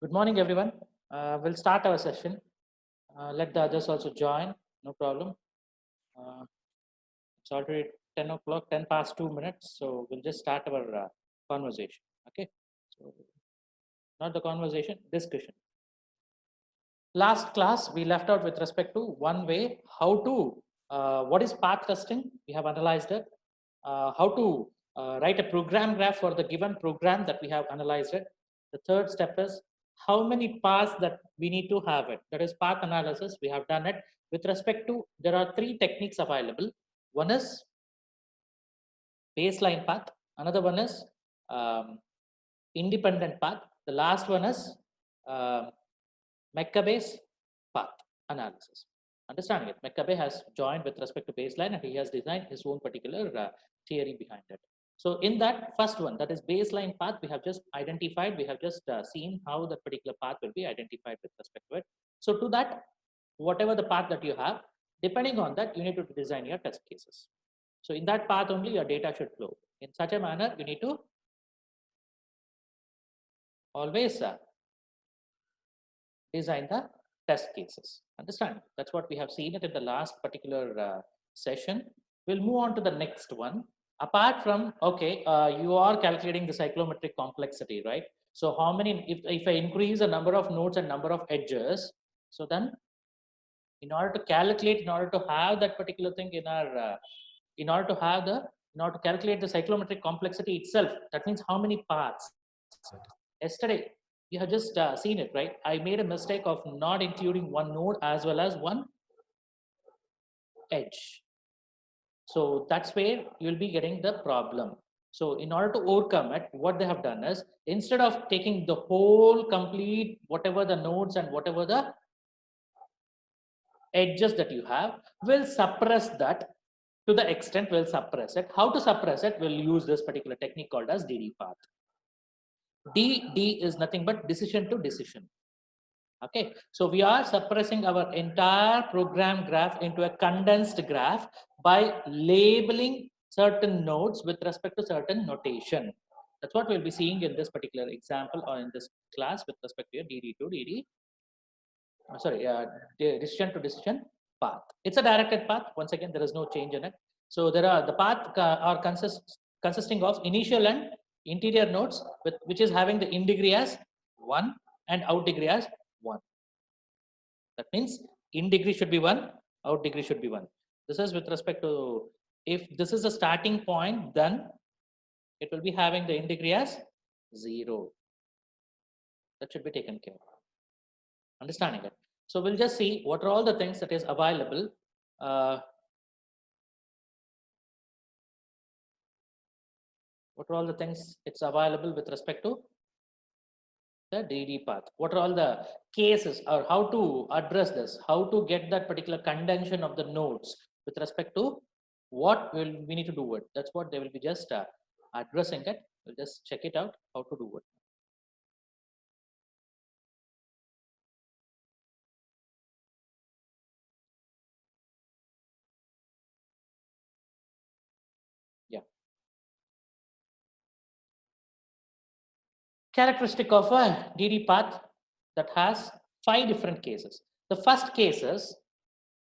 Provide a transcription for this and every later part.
Good morning, everyone. We'll start our session. Let the others also join, no problem. Uh, it's already 10 o'clock, 10 past 2 minutes, so we'll just start our conversation. Okay, so not the conversation, discussion. Last class, we left out with respect to one way how to, what is path testing? We have analyzed it. How to write a program graph for the given program that we have analyzed it. The third step is how many paths that we need to have it. That is path analysis. We have done it with respect to, there are three techniques available. One is baseline path. Another one is um, independent path. The last one is uh, Mecca-based path analysis. Understanding it, Meccabe has joined with respect to baseline and he has designed his own particular theory behind it. So in that first one, that is baseline path, we have just identified, we have just seen how the particular path will be identified with respect to it. So to that, whatever the path that you have, depending on that, you need to design your test cases. So in that path only your data should flow. In such a manner, you need to always design the test cases. Understand? That's what we have seen it in the last particular session. We'll move on to the next one. Apart from, okay, you are calculating the cyclometric complexity, right? So how many, if I increase the number of nodes and number of edges, so then in order to calculate, in order to have that particular thing in our, in order to calculate the cyclometric complexity itself, that means how many paths. Yesterday, you have just seen it, right? I made a mistake of not including one node as well as one edge. So that's where you'll be getting the problem. So in order to overcome it, what they have done is instead of taking the whole complete, whatever the nodes and whatever the edges that you have, will suppress that to the extent we'll suppress it. How to suppress it? We'll use this particular technique called as DD path. D is nothing but decision to decision. Okay, so we are suppressing our entire program graph into a condensed graph by labeling certain nodes with respect to certain notation. That's what we'll be seeing in this particular example or in this class with respect to your DD to DD, decision to decision path. It's a directed path. Once again, there is no change in it. So there are the path are consisting of initial and interior nodes with which is having the in degree as 1 and out degree as 1. That means in degree should be 1, out degree should be 1. This is with respect to, if this is the starting point, then it will be having the in degree as 0. That should be taken care of. Understanding it. So we'll just see what are all the things that is available. What are all the things it's available with respect to the DD path? What are all the cases or how to address this? How to get that particular contention of the nodes with respect to what we need to do it? That's what they will be just addressing it. We'll just check it out how to do it. Yeah. Characteristic of a DD path that has 5 different cases. The first case is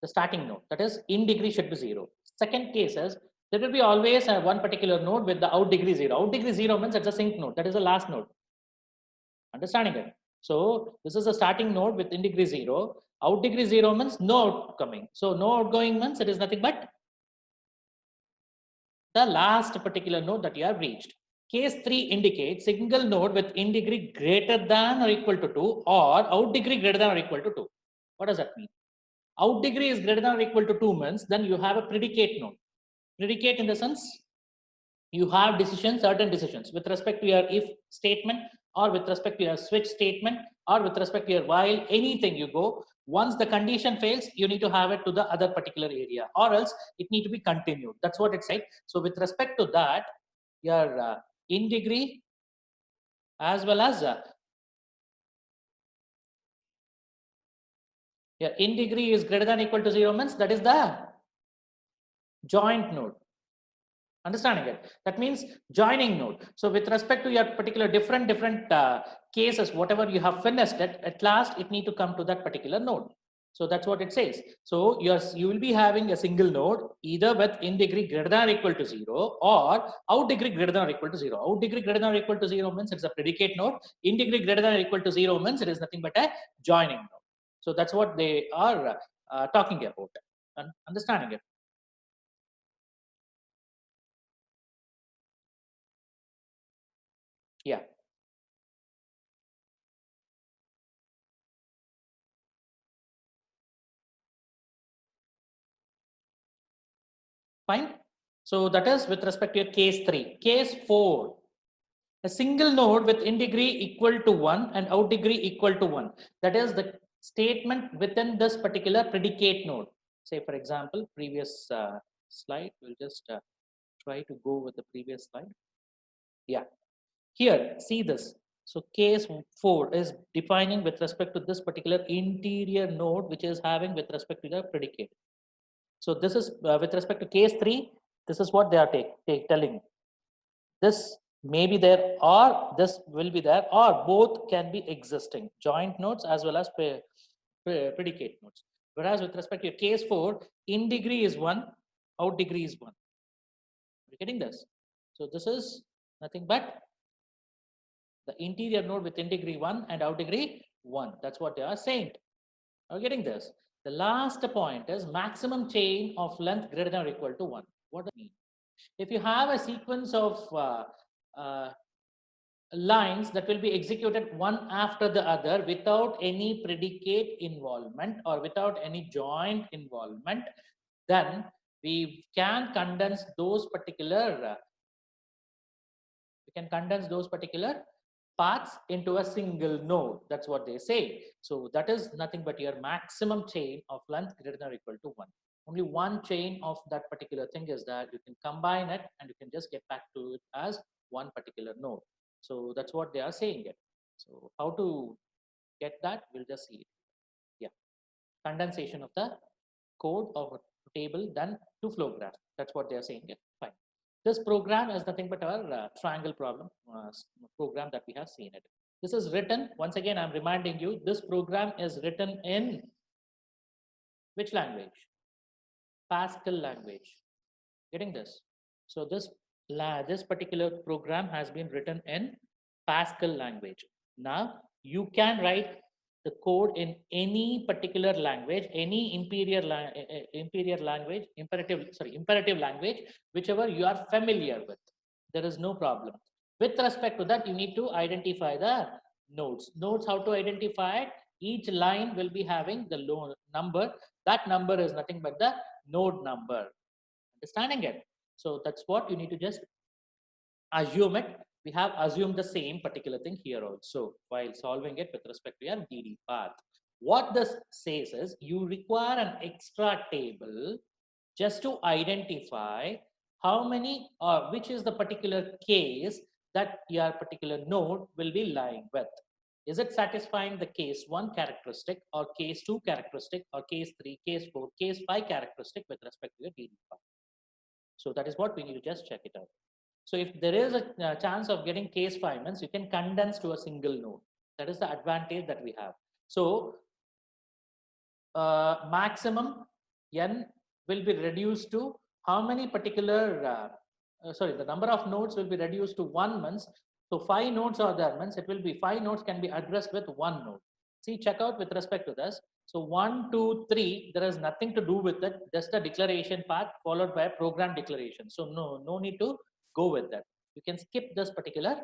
the starting node, that is in degree should be 0. Second case is there will be always one particular node with the out degree 0. Out degree 0 means it's a sync node, that is the last node. Understanding it? So this is a starting node with in degree 0. Out degree 0 means no outgoing. So no outgoing means it is nothing but the last particular node that you have reached. Case 3 indicates single node with in degree greater than or equal to 2 or out degree greater than or equal to 2. What does that mean? Out degree is greater than or equal to 2 means then you have a predicate node. Predicate in the sense you have decisions, certain decisions with respect to your if statement or with respect to your switch statement or with respect to your while, anything you go. Once the condition fails, you need to have it to the other particular area or else it need to be continued. That's what it's like. So with respect to that, your in degree as well as your in degree is greater than equal to 0 means that is the joint node. Understanding it. That means joining node. So with respect to your particular different cases, whatever you have finished it, at last it need to come to that particular node. So that's what it says. So you will be having a single node either with in degree greater than or equal to 0 or out degree greater than or equal to 0. Out degree greater than or equal to 0 means it's a predicate node. In degree greater than or equal to 0 means it is nothing but a joining node. So that's what they are talking about. Understanding it. Yeah. Fine. So that is with respect to your case 3. Case 4, a single node with in degree equal to 1 and out degree equal to 1. That is the statement within this particular predicate node. Say, for example, previous slide, we'll just try to go with the previous slide. Yeah. Here, see this. So case 4 is defining with respect to this particular interior node, which is having with respect to the predicate. So this is with respect to case 3, this is what they are telling. This may be there or this will be there or both can be existing joint nodes as well as predicate nodes. Whereas with respect to case 4, in degree is 1, out degree is 1. Are you getting this? So this is nothing but the interior node with in degree 1 and out degree 1. That's what they are saying. Are you getting this? The last point is maximum chain of length greater than or equal to 1. What does it mean? If you have a sequence of uh, lines that will be executed one after the other without any predicate involvement or without any joint involvement, then we can condense those particular paths into a single node. That's what they say. So that is nothing but your maximum chain of length greater than or equal to 1. Only one chain of that particular thing is that you can combine it and you can just get back to it as one particular node. So that's what they are saying it. So how to get that, we'll just see it. Yeah, condensation of the code of a table done to flow graph. That's what they are saying it. Fine. This program is nothing but our triangle problem program that we have seen it. This is written, once again, I'm reminding you, this program is written in which language? Pascal language. Getting this? So this particular program has been written in Pascal language. Now you can write the code in any particular language, any imperative language, whichever you are familiar with. There is no problem. With respect to that, you need to identify the nodes. Nodes, how to identify it? Each line will be having the number. That number is nothing but the node number. Understanding it? So that's what you need to just assume it. We have assumed the same particular thing here also while solving it with respect to your DD path. What this says is you require an extra table just to identify how many or which is the particular case that your particular node will be lying with. Is it satisfying the case 1 characteristic or case 2 characteristic or case 3, case 4, case 5 characteristic with respect to your DD path? So that is what we need to just check it out. So if there is a chance of getting case 5 means you can condense to a single node. That is the advantage that we have. So maximum n will be reduced to how many particular, the number of nodes will be reduced to 1 means, so 5 nodes are there means it will be 5 nodes can be addressed with 1 node. See, check out with respect to this. So 1, 2, 3, there is nothing to do with it, just a declaration part followed by a program declaration. So no need to go with that. You can skip this particular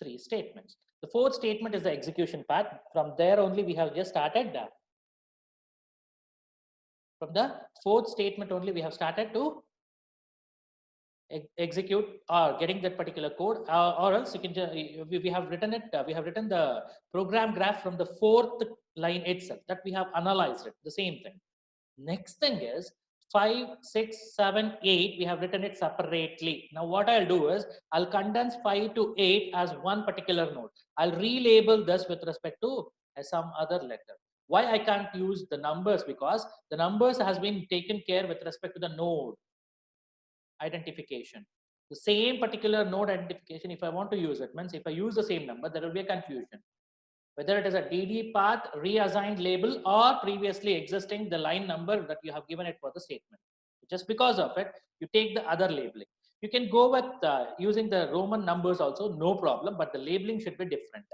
3 statements. The 4th statement is the execution part. From there only we have just started. From the 4th statement only we have started to execute or getting that particular code, or else you can just, we have written it. We have written the program graph from the 4th line itself. That we have analyzed it. The same thing. Next thing is 5, 6, 7, 8. We have written it separately. Now what I'll do is I'll condense 5 to 8 as one particular node. I'll relabel this with respect to some other letter. Why I can't use the numbers? Because the numbers has been taken care with respect to the node. identification. The same particular node identification, if I want to use it, means if I use the same number, there will be a confusion. Whether it is a DD path, reassigned label, or previously existing the line number that you have given it for the statement. Just because of it, you take the other labeling. You can go with using the Roman numbers also, no problem, but the labeling should be different.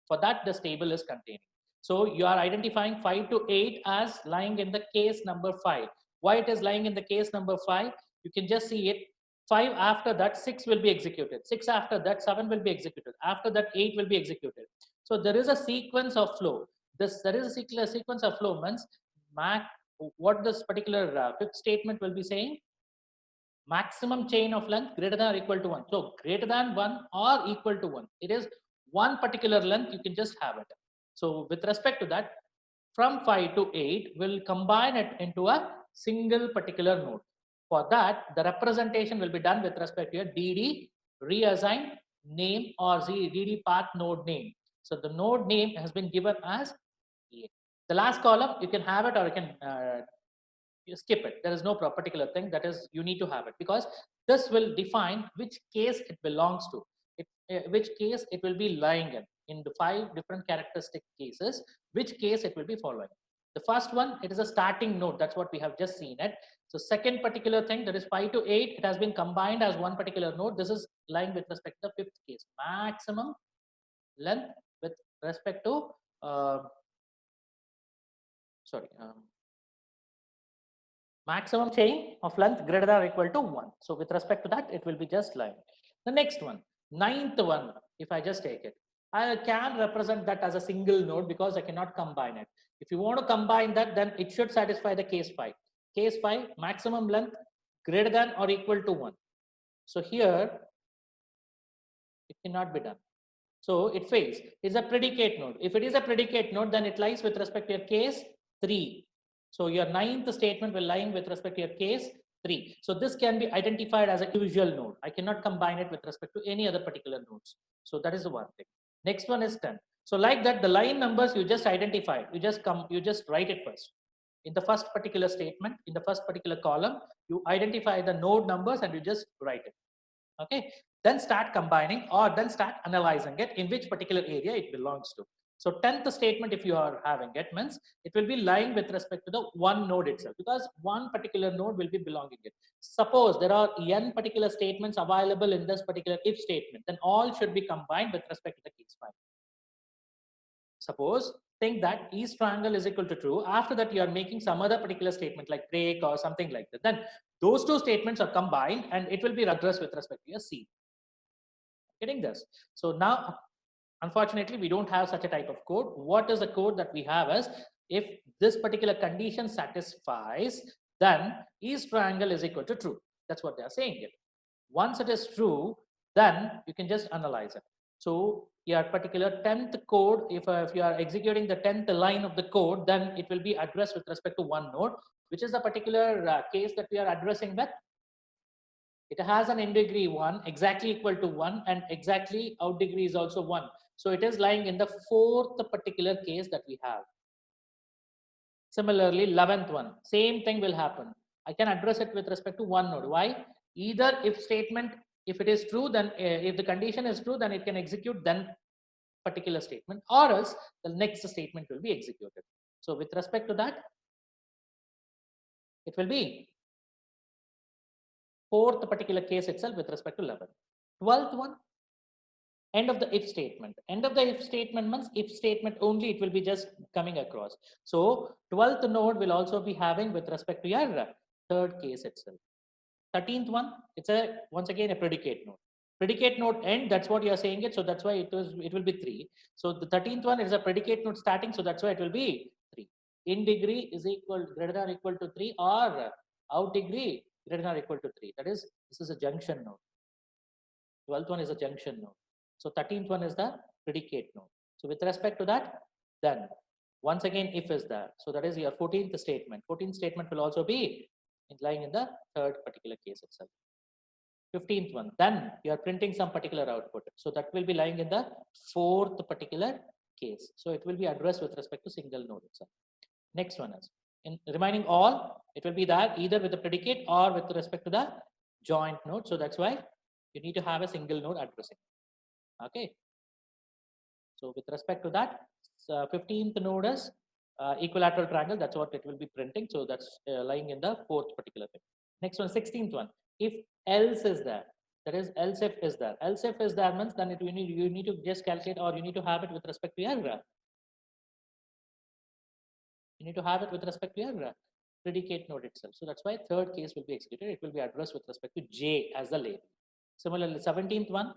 For that, this table is containing. So you are identifying 5 to 8 as lying in the case number 5. Why it is lying in the case number 5? You can just see it. 5 after that, 6 will be executed. 6 after that, 7 will be executed. After that, 8 will be executed. So there is a sequence of flow. There is a sequence of flow means what this particular fifth statement will be saying, maximum chain of length greater than or equal to 1. So greater than 1 or equal to 1. It is one particular length, you can just have it. So with respect to that, from 5 to 8, we'll combine it into a single particular node. For that, the representation will be done with respect to a DD reassign name or DD path node name. So the node name has been given as A. The last column, you can have it or you can you skip it. There is no particular thing that is you need to have it, because this will define which case it belongs to, which case it will be lying in the 5 different characteristic cases, which case it will be following. The first one, it is a starting node. That's what we have just seen it. So second particular thing, that is 5 to 8, it has been combined as one particular node. This is lying with respect to the fifth case, maximum length with respect to maximum chain of length greater than or equal to 1. So with respect to that, it will be just lying. The next one, ninth one, if I just take it, I can represent that as a single node because I cannot combine it. If you want to combine that, then it should satisfy the case 5. Case 5, maximum length greater than or equal to 1. So here, it cannot be done. So it fails. It's a predicate node. If it is a predicate node, then it lies with respect to your case 3. So your ninth statement will lie with respect to your case 3. So this can be identified as a usual node. I cannot combine it with respect to any other particular nodes. So that is the one thing. Next one is 10. So like that, the line numbers you just identify, you just write it first. In the first particular statement, in the first particular column, you identify the node numbers and you just write it. Okay, then start combining or then start analyzing it in which particular area it belongs to. So 10th statement, if you are having it, means it will be lying with respect to the one node itself, because one particular node will be belonging it. Suppose there are n particular statements available in this particular if statement, then all should be combined with respect to the case 5. Suppose think that East triangle is equal to true. After that, you are making some other particular statement like break or something like that. Then those two statements are combined and it will be addressed with respect to your C. Getting this? So now, unfortunately, we don't have such a type of code. What is the code that we have is, if this particular condition satisfies, then East triangle is equal to true. That's what they are saying it. Once it is true, then you can just analyze it. So your particular 10th code, if you are executing the 10th line of the code, then it will be addressed with respect to one node, which is the particular case that we are addressing with. It has an in degree 1, exactly equal to 1, and exactly out degree is also 1. So it is lying in the 4th particular case that we have. Similarly, 11th one, same thing will happen. I can address it with respect to one node. Why? Either if statement, if it is true, then if the condition is true, then it can execute then particular statement, or else the next statement will be executed. So with respect to that, it will be 4th particular case itself with respect to 11th. 12th one, end of the if statement. End of the if statement means if statement only, it will be just coming across. So 12th node will also be having with respect to your 3rd case itself. 13th one, it's a once again a predicate node. Predicate node end, that's what you are saying it. So that's why it will be 3. So the 13th one is a predicate node starting, so that's why it will be 3. In degree is equal greater than or equal to 3, or out degree greater than or equal to 3. That is, this is a junction node. 12th one is a junction node. So 13th one is the predicate node. So with respect to that, then once again if is there. So that is your 14th statement. 14th statement will also be lying in the 3rd particular case itself. 15th one, then you are printing some particular output. So that will be lying in the 4th particular case. So it will be addressed with respect to single node itself. Next one is, in remaining all, it will be that either with the predicate or with respect to the joint node. So that's why you need to have a single node addressing. Okay. So with respect to that, 15th node is equilateral triangle. That's what it will be printing. So that's lying in the fourth particular thing. Next one, 16th one. If else is there, that is else if is there. Else if is there means then you need to just calculate, or you need to have it with respect to your graph. You need to have it with respect to your predicate node itself. So that's why third case will be executed. It will be addressed with respect to J as the label. Similarly, 17th one,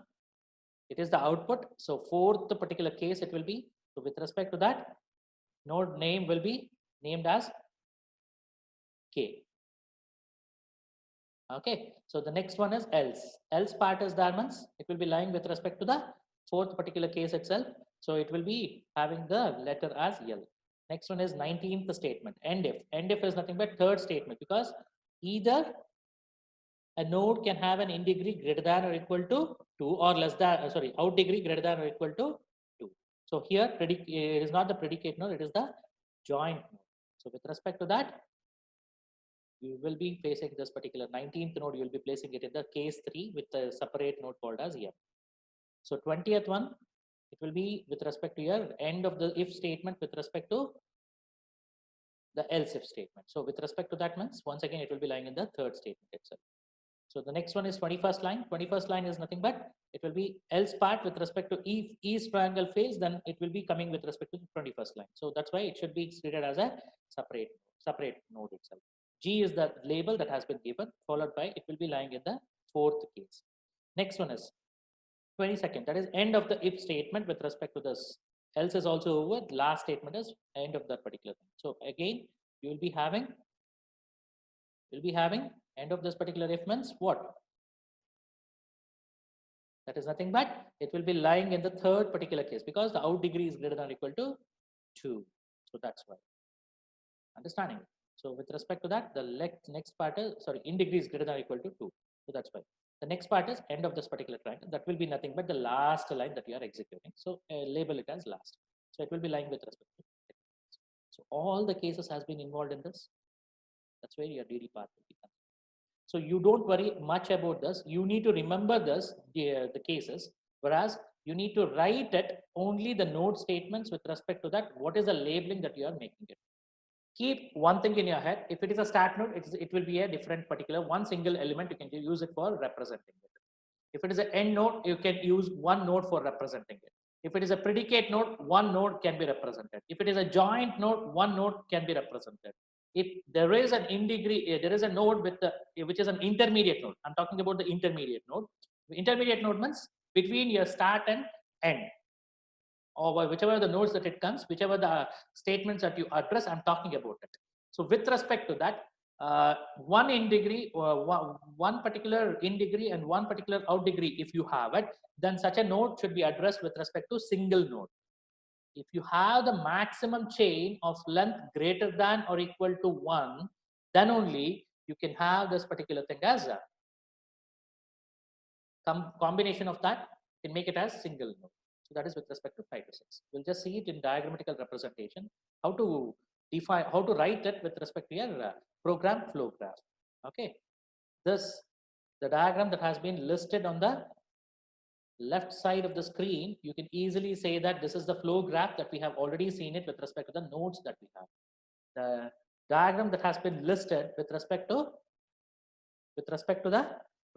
it is the output. So fourth particular case it will be. So with respect to that, node name will be named as K. Okay. So the next one is else. Else part is there means it will be lying with respect to the fourth particular case itself. So it will be having the letter as L. Next one is 19th statement. End if. End if is nothing but third statement, because either a node can have an in degree greater than or equal to 2 or less than, out degree greater than or equal to 2. So here it is not the predicate node, it is the joint node. So with respect to that, you will be facing this particular 19th node, you will be placing it in the case 3 with a separate node called as M. So 20th one, it will be with respect to your end of the if statement with respect to the else if statement. So with respect to that means, once again, it will be lying in the third statement itself. So the next one is 21st line. 21st line is nothing but it will be else part with respect to if is triangle fails, then it will be coming with respect to the 21st line. So that's why it should be treated as a separate node itself. G is the label that has been given, followed by it will be lying in the fourth case. Next one is 22nd. That is end of the if statement with respect to this. Else is also over. The last statement is end of that particular thing. So again, you will be having end of this particular if means what? That is nothing but it will be lying in the third particular case, because the out degree is greater than or equal to 2. So that's why. Understanding. So with respect to that, the next part is, in degree is greater than or equal to 2. So that's why. The next part is end of this particular triangle. That will be nothing but the last line that you are executing. So label it as last. So it will be lying with respect to. So all the cases has been involved in this. That's where your DD part will be done. So you don't worry much about this. You need to remember this, the cases, whereas you need to write it only the node statements with respect to that. What is the labeling that you are making it? Keep one thing in your head. If it is a start node, it will be a different particular one single element. You can use it for representing it. If it is an end node, you can use one node for representing it. If it is a predicate node, one node can be represented. If it is a joint node, one node can be represented. If there is an in degree, there is a node with the, which is an intermediate node. I'm talking about the intermediate node. The intermediate node means between your start and end, or whichever the nodes that it comes, whichever the statements that you address, I'm talking about it. So with respect to that, one in degree, one particular in degree and one particular out degree, if you have it, then such a node should be addressed with respect to single node. If you have the maximum chain of length greater than or equal to 1, then only you can have this particular thing as a combination of that, you can make it as single node. So that is with respect to 5 to 6. We'll just see it in diagrammatical representation, how to define, how to write it with respect to your program flow graph. Okay. This, the diagram that has been listed on the left side of the screen, you can easily say that this is the flow graph that we have already seen it with respect to the nodes that we have. The diagram that has been listed with respect to the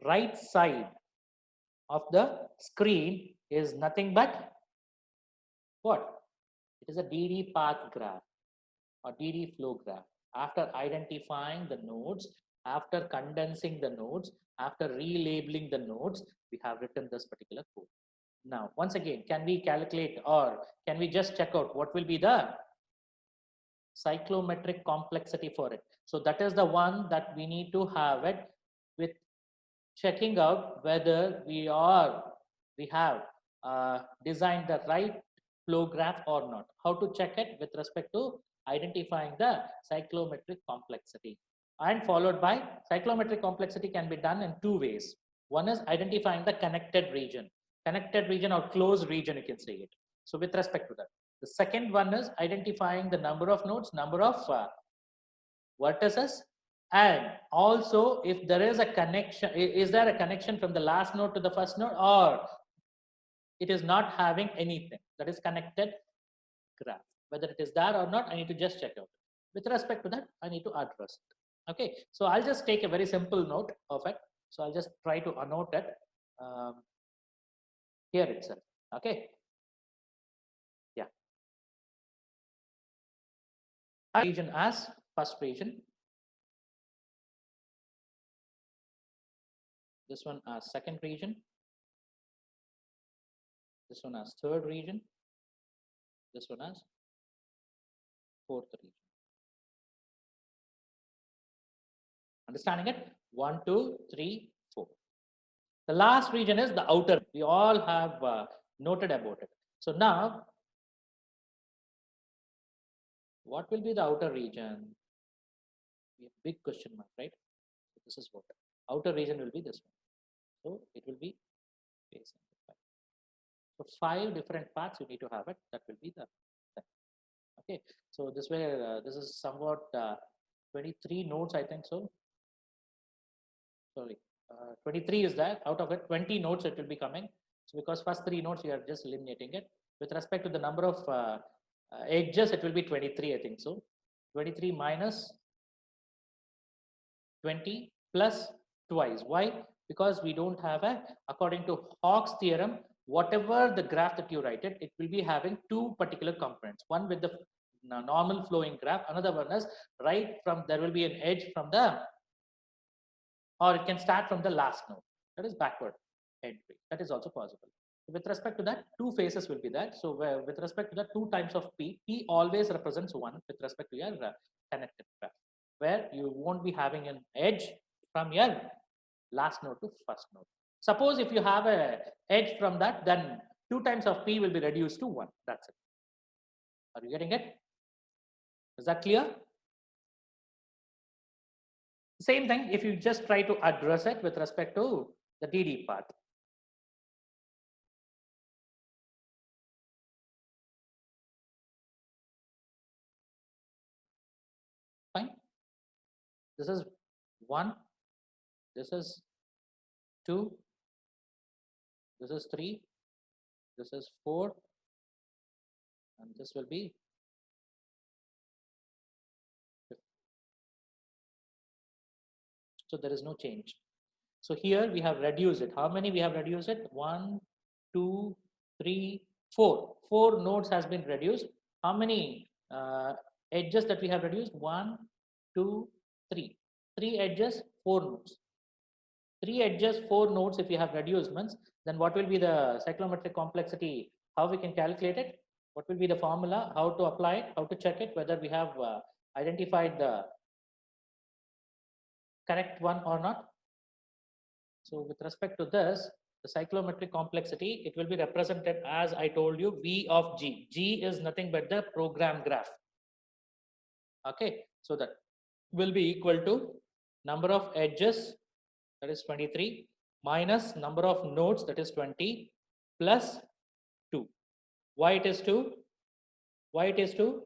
right side of the screen is nothing but what? It is a DD path graph or DD flow graph. After identifying the nodes, after condensing the nodes, after relabeling the nodes, we have written this particular code. Now, once again, can we calculate or can we just check out what will be the cyclometric complexity for it? So that is the one that we need to have it with checking out whether we have designed the right flow graph or not. How to check it? With respect to identifying the cyclometric complexity, and followed by cyclometric complexity can be done in 2 ways. One is identifying the connected region or closed region, you can say it. So with respect to that, the second one is identifying the number of nodes, number of vertices, And also, if there is a connection, is there a connection from the last node to the first node, or it is not having anything that is connected graph? Whether it is there or not, I need to just check out. With respect to that, I need to address it. Okay, so I'll just take a very simple note of it. So I'll just try to annotate it here itself. Okay, yeah. Region as first region. This one as second region. This one as third region. This one as fourth region. Understanding it? 1, 2, 3, 4. The last region is the outer. We all have noted about it. So now, what will be the outer region? Big question mark, right? So this is what outer region will be this one. So it will be base. So 5 different paths you need to have it. That will be the okay. So this way, this is somewhat 23 nodes, I think so. Sorry, 23 is that. Out of it, 20 nodes it will be coming. So because first 3 nodes you are just eliminating it. With respect to the number of edges, it will be 23, I think so. 23 minus 20 plus twice. Why? Because we don't have a, according to Hawk's theorem, whatever the graph that you write it, it will be having 2 particular components. One with the normal flowing graph, another one is right from, there will be an edge from the, or it can start from the last node. That is backward entry. That is also possible. With respect to that, 2 phases will be that. So with respect to that, 2 times of P, P always represents 1 with respect to your connected graph, where you won't be having an edge from your last node to first node. Suppose if you have a edge from that, then 2 times of P will be reduced to 1. That's it. Are you getting it? Is that clear? Same thing if you just try to address it with respect to the DD path. Fine. This is 1. This is 2. This is 3. This is 4. And this will be 5. So there is no change. So here we have reduced it. How many we have reduced it? 1, 2, 3, 4. 4 nodes has been reduced. How many edges that we have reduced? 1, 2, 3. 3 edges, 4 nodes. 3 edges, 4 nodes. If you have reduced means, then what will be the cyclometric complexity? How we can calculate it? What will be the formula? How to apply it? How to check it? Whether we have identified the correct one or not? So with respect to this, the cyclometric complexity, it will be represented as I told you, V of G. G is nothing but the program graph. Okay, so that will be equal to number of edges, that is 23, minus number of nodes, that is 20, plus 2. Why it is 2? Why it is 2?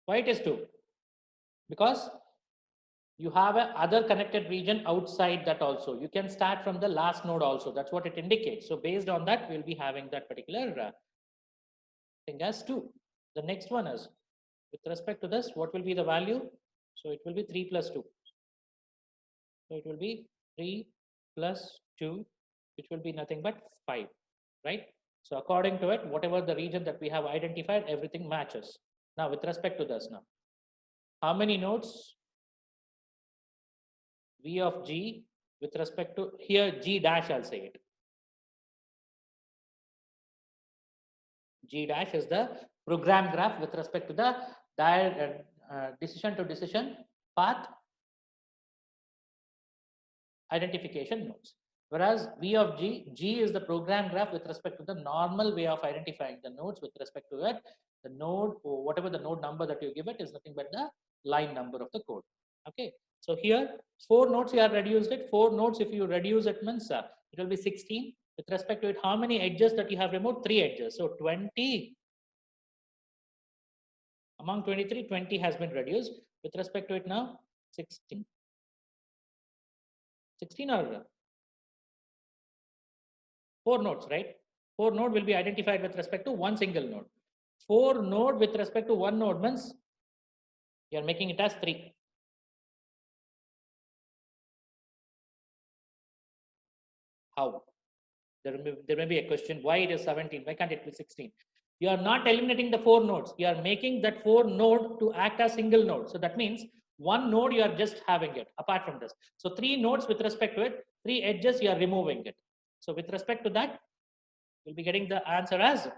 Why it is 2? Because you have a other connected region outside that also. You can start from the last node also. That's what it indicates. So based on that, we'll be having that particular thing as 2. The next one is, with respect to this, what will be the value? So it will be 3 plus 2. So it will be 3 plus 2, which will be nothing but 5, right? So according to it, whatever the region that we have identified, everything matches. Now with respect to this now, how many nodes? V of G with respect to here G dash, I'll say it. G dash is the program graph with respect to the decision to decision path identification nodes. Whereas V of G, G is the program graph with respect to the normal way of identifying the nodes with respect to it. The node, or whatever the node number that you give it, is nothing but the line number of the code. Okay. So here 4 nodes you have reduced it. 4 nodes, if you reduce it means it will be 16. With respect to it, how many edges that you have removed? 3 edges. So 20. Among 23, 20 has been reduced. With respect to it now, 16. 16 or 4 nodes, right? 4 node will be identified with respect to one single node. 4 node with respect to one node means you are making it as 3. How? There may be a question, why it is 17? Why can't it be 16? You are not eliminating the 4 nodes. You are making that 4 node to act as single node. So that means one node you are just having it apart from this. So 3 nodes with respect to it, 3 edges you are removing it. So with respect to that, you'll be getting the answer as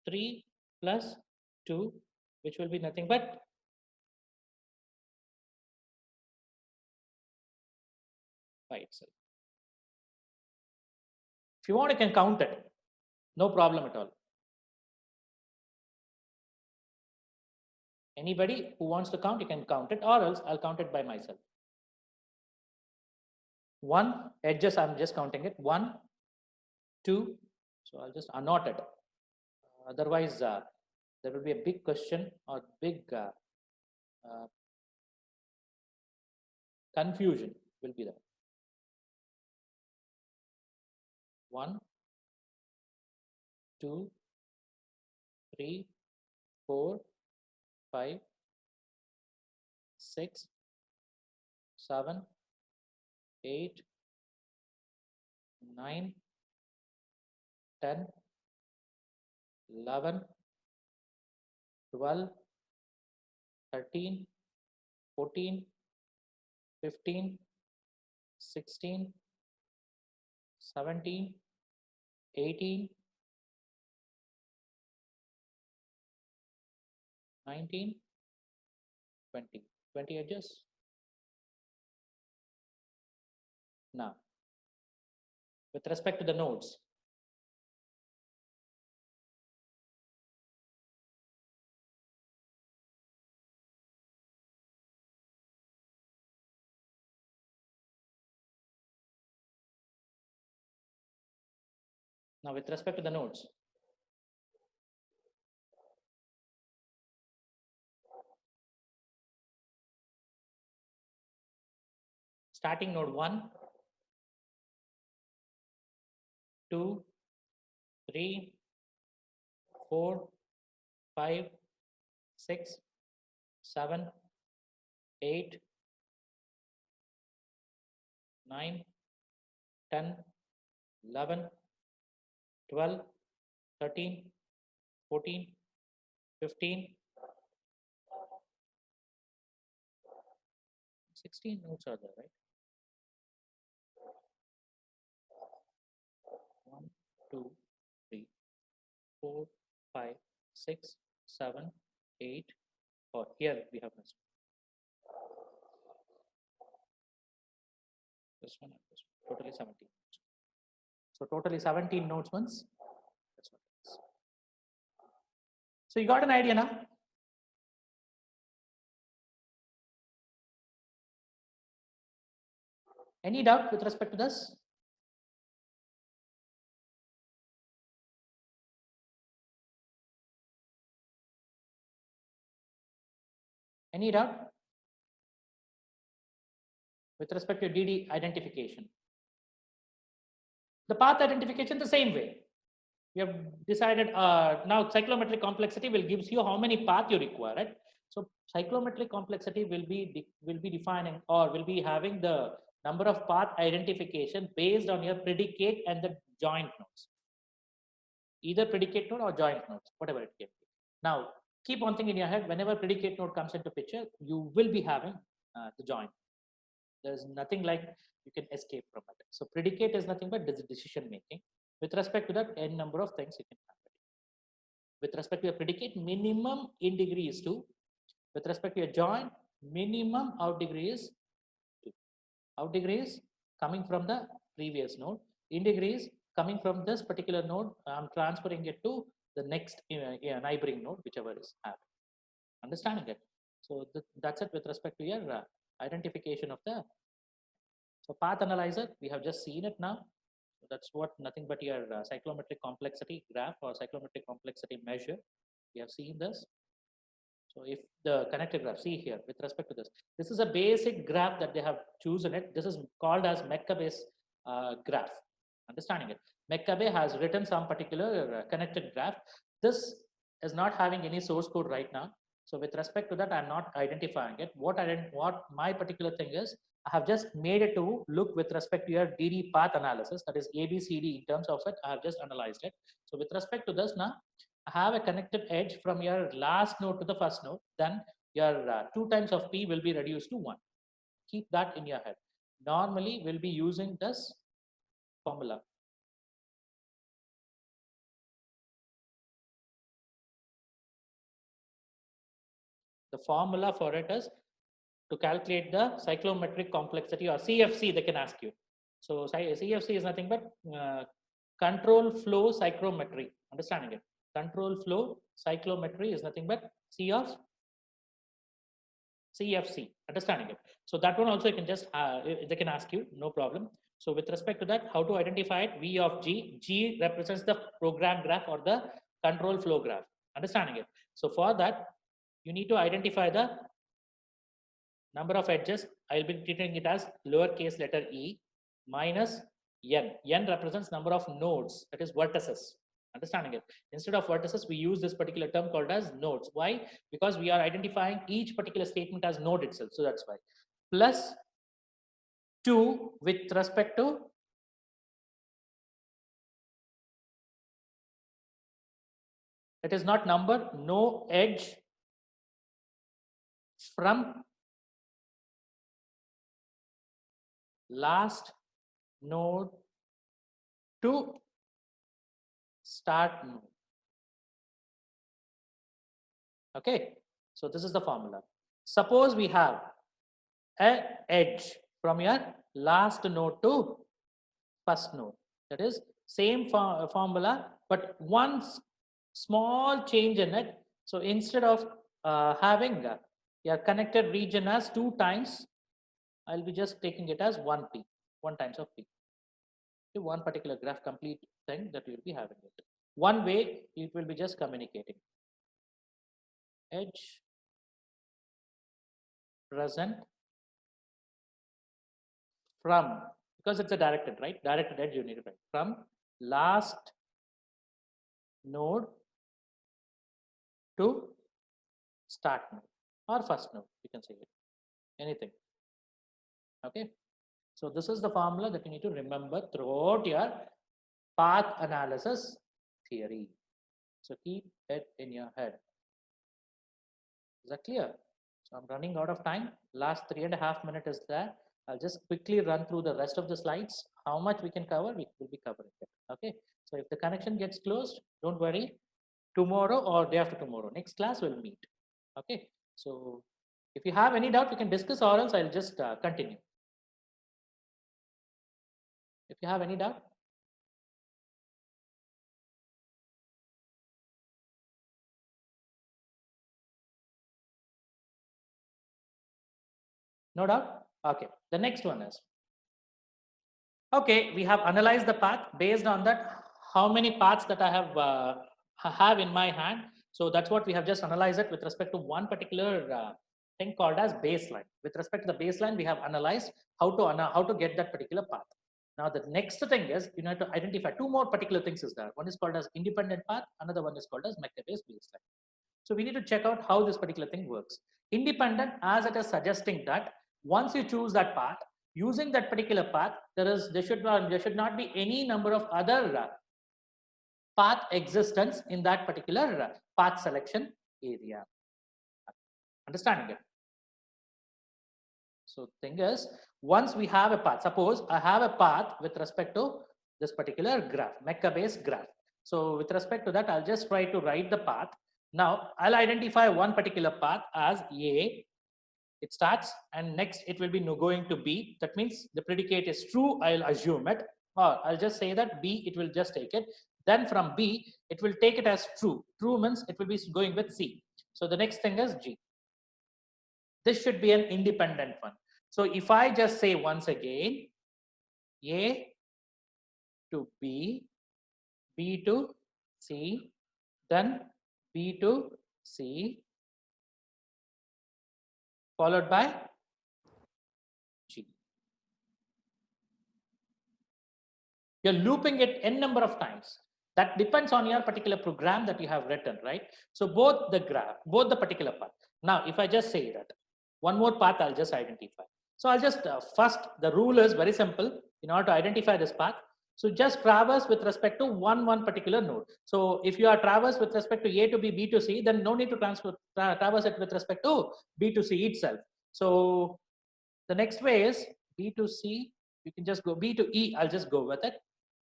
3 plus 2, which will be nothing but 5 itself. If you want, you can count it. No problem at all. Anybody who wants to count, you can count it, or else I'll count it by myself. 1 edges, I'm just counting it. 1, 2. So I'll just annotate it. Otherwise, there will be a big question or big confusion will be there. 1, 2, 3, 4, 5, 6, 7, 8, 9, 10, 11, 12, 13, 14, 15, 16, 17, 18, 19, 20. 20 edges. Now, with respect to the nodes, starting node 1, 2, 3, 4, 5, 6, 7, 8, 9, 10, 11, 12, 13, 14, 15, 16 nodes are there, right? 1, 2, 3, 4, 5, 6, 7, 8. Or here we have this one, this one, totally 17. So totally 17 nodes once. That's what it is. So you got an idea now? Any doubt with respect to this? Any doubt with respect to DD identification? The path identification the same way. We have decided now cyclometric complexity will gives you how many path you require, right? So cyclometric complexity will be defining or will be having the number of path identification based on your predicate and the joint nodes. Either predicate node or joint nodes, whatever it can be. Now, keep one thing in your head, whenever predicate node comes into picture, you will be having the joint. There's nothing like you can escape from it. So predicate is nothing but decision making. With respect to that, n number of things you can have. With respect to your predicate, minimum in degree is 2. With respect to your joint, minimum out degree is 2. Out degree is coming from the previous node. In degree is coming from this particular node. I'm transferring it to the next neighboring node, whichever is happening. Understanding it? So that's it with respect to your identification of the So path analyzer, we have just seen it now. So that's what nothing but your cyclometric complexity graph or cyclometric complexity measure. We have seen this. So if the connected graph, see here with respect to this is a basic graph that they have chosen it. This is called as Meccabe's graph. Understanding it. Meccabe has written some particular connected graph. This is not having any source code right now. So with respect to that, I'm not identifying it. What my particular thing is, I have just made it to look with respect to your DD path analysis. That is ABCD in terms of it. I have just analyzed it. So with respect to this now, have a connected edge from your last node to the first node, then your 2 times of P will be reduced to 1. Keep that in your head. Normally, we'll be using this formula. The formula for it is to calculate the cyclometric complexity, or CFC, they can ask you. So CFC is nothing but control flow cyclometry. Understanding it? Control flow cyclometry is nothing but C of CFC, understanding it. So that one also you can just, they can ask you, no problem. So with respect to that, how to identify it? V of G, G represents the program graph or the control flow graph, understanding it. So for that, you need to identify the number of edges. I'll be treating it as lowercase letter e minus n. N represents number of nodes, that is vertices. Understanding it. Instead of vertices, we use this particular term called as nodes. Why? Because we are identifying each particular statement as node itself. So that's why. Plus 2 with respect to it is not number, no edge from last node to start node. Okay, so this is the formula. Suppose we have an edge from your last node to first node. That is same formula, but one small change in it. So instead of having your connected region as 2 times, I'll be just taking it as 1p, 1 times of p. Okay, one particular graph complete thing that you'll be having it. One way it will be just communicating. Edge present from, because it's a directed, right? Directed edge you need to write from last node to start node or first node, you can say it, anything. Okay, so this is the formula that you need to remember throughout your path analysis theory. So keep it in your head. Is that clear? So I'm running out of time. Last 3.5 minutes is there. I'll just quickly run through the rest of the slides. How much we can cover, we will be covering it. Okay. So if the connection gets closed, don't worry. Tomorrow or day after tomorrow, next class we'll meet. Okay. So if you have any doubt, we can discuss, or else I'll just continue. If you have any doubt. No doubt? Okay. The next one is, okay, we have analyzed the path. Based on that, how many paths that I have in my hand. So that's what we have just analyzed it with respect to one particular thing called as baseline. With respect to the baseline, we have analyzed how to get that particular path. Now the next thing is you need to identify 2 more particular things is there. One is called as independent path. Another one is called as Meccabe's baseline. So we need to check out how this particular thing works. Independent, as it is suggesting that once you choose that path, using that particular path, there should not be any number of other path existence in that particular path selection area. Understanding it? So thing is, once we have a path, suppose I have a path with respect to this particular graph, Meccabe's graph. So with respect to that, I'll just try to write the path. Now I'll identify one particular path as A. It starts and next it will be going to B. That means the predicate is true, I'll assume it, or I'll just say that B, it will just take it. Then from B, it will take it as true. True means it will be going with C. So the next thing is G. This should be an independent one. So if I just say once again, A to B, B to C, then B to C, followed by G. You're looping it n number of times. That depends on your particular program that you have written, right? So both the graph, both the particular path. Now, if I just say that one more path, I'll just identify. So I'll just first, the rule is very simple. In order to identify this path, so just traverse with respect to one particular node. So if you are traverse with respect to A to B, B to C, then no need to traverse it with respect to B to C itself. So the next way is B to C. You can just go B to E. I'll just go with it.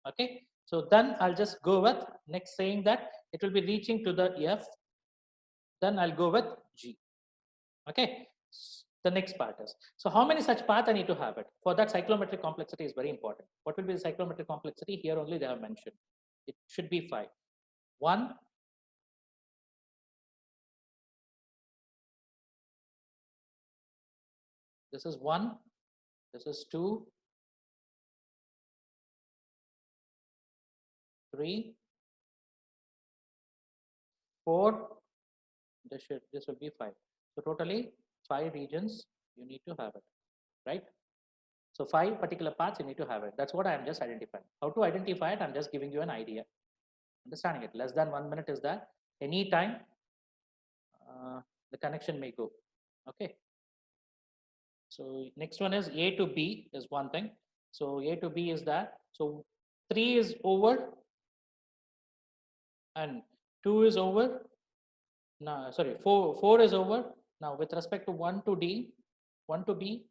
Okay, so then I'll just go with next saying that it will be reaching to the F, then I'll go with G. Okay, the next part is, so how many such paths I need to have it? For that, cyclometric complexity is very important. What will be the cyclometric complexity? Here only they have mentioned. It should be 5. 1, this is 1, this is 2, 3, 4, this will be 5. So totally 5 regions you need to have it, right? So 5 particular paths you need to have it. That's what I am just identifying. How to identify it? I'm just giving you an idea. Understanding it. Less than 1 minute is that any time the connection may go. Okay. So next one is A to B is one thing. So A to B is that. So 3 is over and 2 is over. No, sorry, 4 is over. Now with respect to 1 to D, 1 to B,